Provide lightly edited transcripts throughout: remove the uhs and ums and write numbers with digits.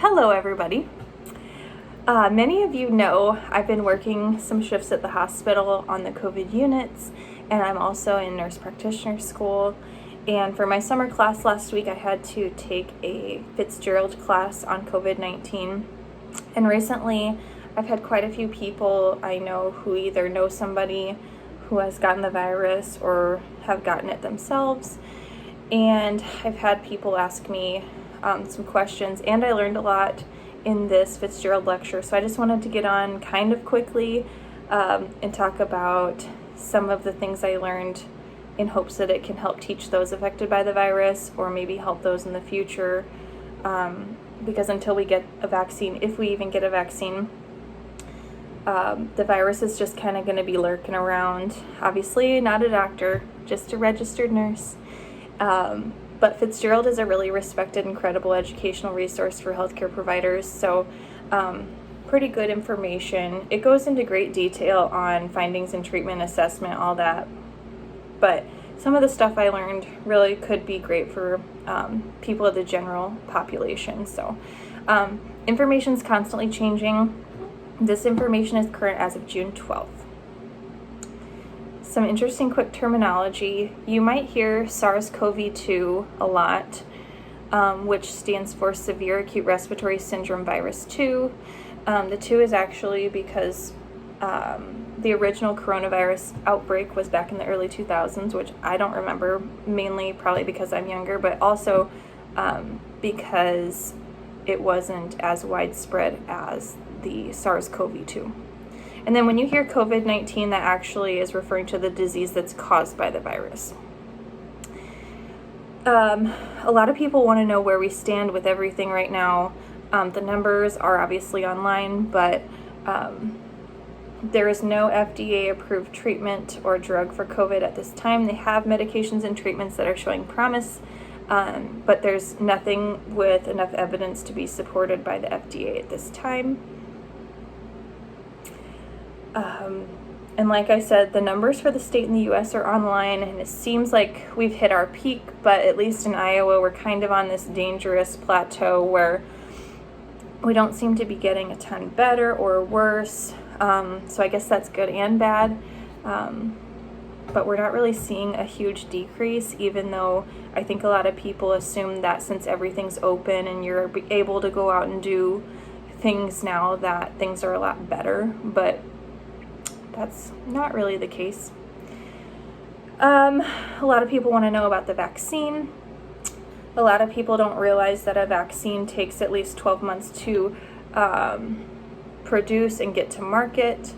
Hello everybody. Many of you know I've been working some shifts at the hospital on the COVID units, and I'm also in nurse practitioner school. And for my summer class last week, I had to take a Fitzgerald class on COVID-19. And recently, I've had quite a few people I know who either know somebody who has gotten the virus or have gotten it themselves. And I've had people ask me some questions, and I learned a lot in this Fitzgerald lecture. So I just wanted to get on kind of quickly and talk about some of the things I learned in hopes that it can help teach those affected by the virus or maybe help those in the future. Because until we get a vaccine, if we even get a vaccine, the virus is just kind of going to be lurking around. Obviously, not a doctor, just a registered nurse. But Fitzgerald is a really respected and credible educational resource for healthcare providers, so pretty good information. It goes into great detail on findings and treatment assessment, all that. But some of the stuff I learned really could be great for people of the general population. So information is constantly changing. This information is current as of June 12th. Some interesting quick terminology. You might hear SARS-CoV-2 a lot, which stands for Severe Acute Respiratory Syndrome Virus 2. The 2 is actually because the original coronavirus outbreak was back in the early 2000s, which I don't remember, mainly probably because I'm younger, but also because it wasn't as widespread as the SARS-CoV-2. And then when you hear COVID-19, that actually is referring to the disease that's caused by the virus. A lot of people want to know where we stand with everything right now. The numbers are obviously online, but there is no FDA-approved treatment or drug for COVID at this time. They have medications and treatments that are showing promise, but there's nothing with enough evidence to be supported by the FDA at this time. And like I said, the numbers for the state and the U.S. are online, and it seems like we've hit our peak, but at least in Iowa, we're kind of on this dangerous plateau where we don't seem to be getting a ton better or worse. So I guess that's good and bad. But we're not really seeing a huge decrease, even though I think a lot of people assume that since everything's open and you're able to go out and do things now, that things are a lot better. But that's not really the case. A lot of people want to know about the vaccine. A lot of people don't realize that a vaccine takes at least 12 months to produce and get to market.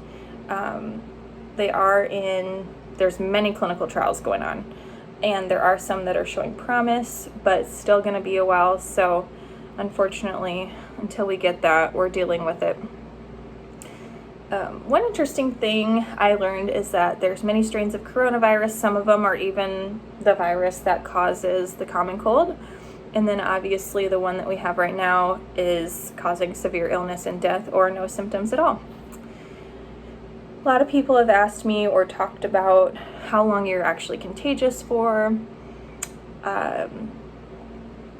There's many clinical trials going on, and there are some that are showing promise, but it's still going to be a while. So unfortunately, until we get that, we're dealing with it. One interesting thing I learned is that there's many strains of coronavirus. Some of them are even the virus that causes the common cold. And then obviously the one that we have right now is causing severe illness and death or no symptoms at all. A lot of people have asked me or talked about how long you're actually contagious for. The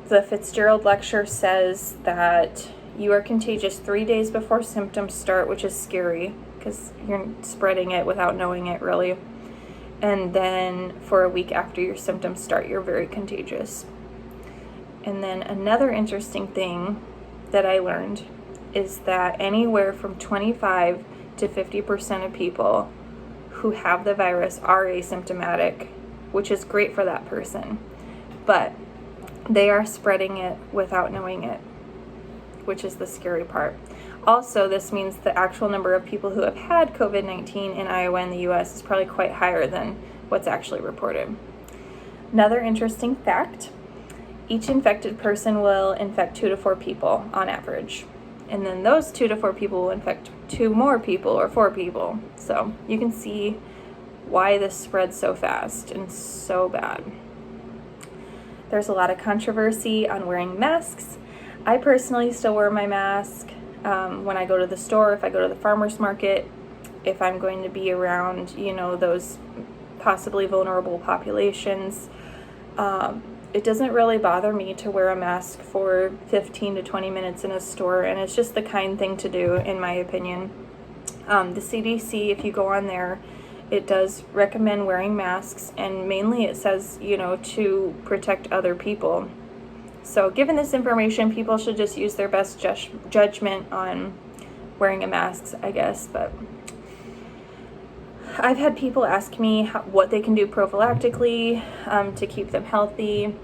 Fitzgerald lecture says that you are contagious 3 days before symptoms start, which is scary because you're spreading it without knowing it, really. And then for a week after your symptoms start, you're very contagious. And then another interesting thing that I learned is that anywhere from 25 to 50% of people who have the virus are asymptomatic, which is great for that person. But they are spreading it without knowing it, which is the scary part. Also, this means the actual number of people who have had COVID-19 in Iowa and the U.S. is probably quite higher than what's actually reported. Another interesting fact, each infected person will infect 2 to 4 people on average. And then those 2 to 4 people will infect 2 more people or 4 people. So you can see why this spreads so fast and so bad. There's a lot of controversy on wearing masks. I personally still wear my mask when I go to the store, if I go to the farmer's market, if I'm going to be around, those possibly vulnerable populations. it doesn't really bother me to wear a mask for 15 to 20 minutes in a store, and it's just the kind thing to do, in my opinion. The CDC, if you go on there, it does recommend wearing masks, and mainly it says, to protect other people. So given this information, people should just use their best judgment on wearing a mask, I guess. But I've had people ask me what they can do prophylactically to keep them healthy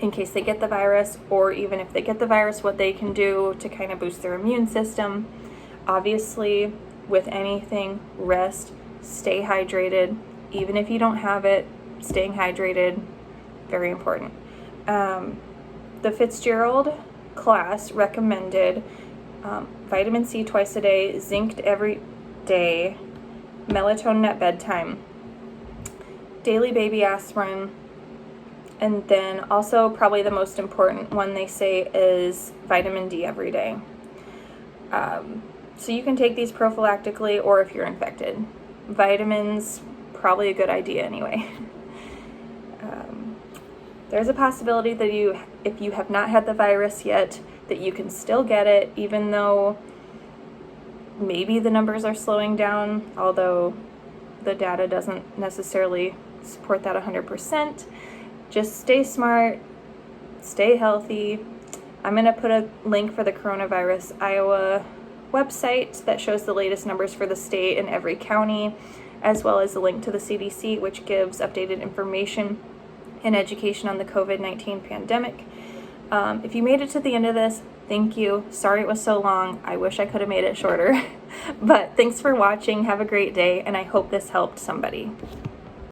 in case they get the virus, or even if they get the virus, what they can do to kind of boost their immune system. Obviously, with anything, rest, stay hydrated. Even if you don't have it, staying hydrated, very important. The Fitzgerald class recommended vitamin C twice a day, zinc every day, melatonin at bedtime, daily baby aspirin, and then also probably the most important one they say is vitamin D every day. So you can take these prophylactically or if you're infected. Vitamins, probably a good idea anyway. There's a possibility that if you have not had the virus yet, that you can still get it, even though maybe the numbers are slowing down, although the data doesn't necessarily support that 100%. Just stay smart, stay healthy. I'm going to put a link for the Coronavirus Iowa website that shows the latest numbers for the state and every county, as well as a link to the CDC, which gives updated information and education on the COVID-19 pandemic. If you made it to the end of this, thank you. Sorry it was so long. I wish I could have made it shorter. But thanks for watching. Have a great day, and I hope this helped somebody.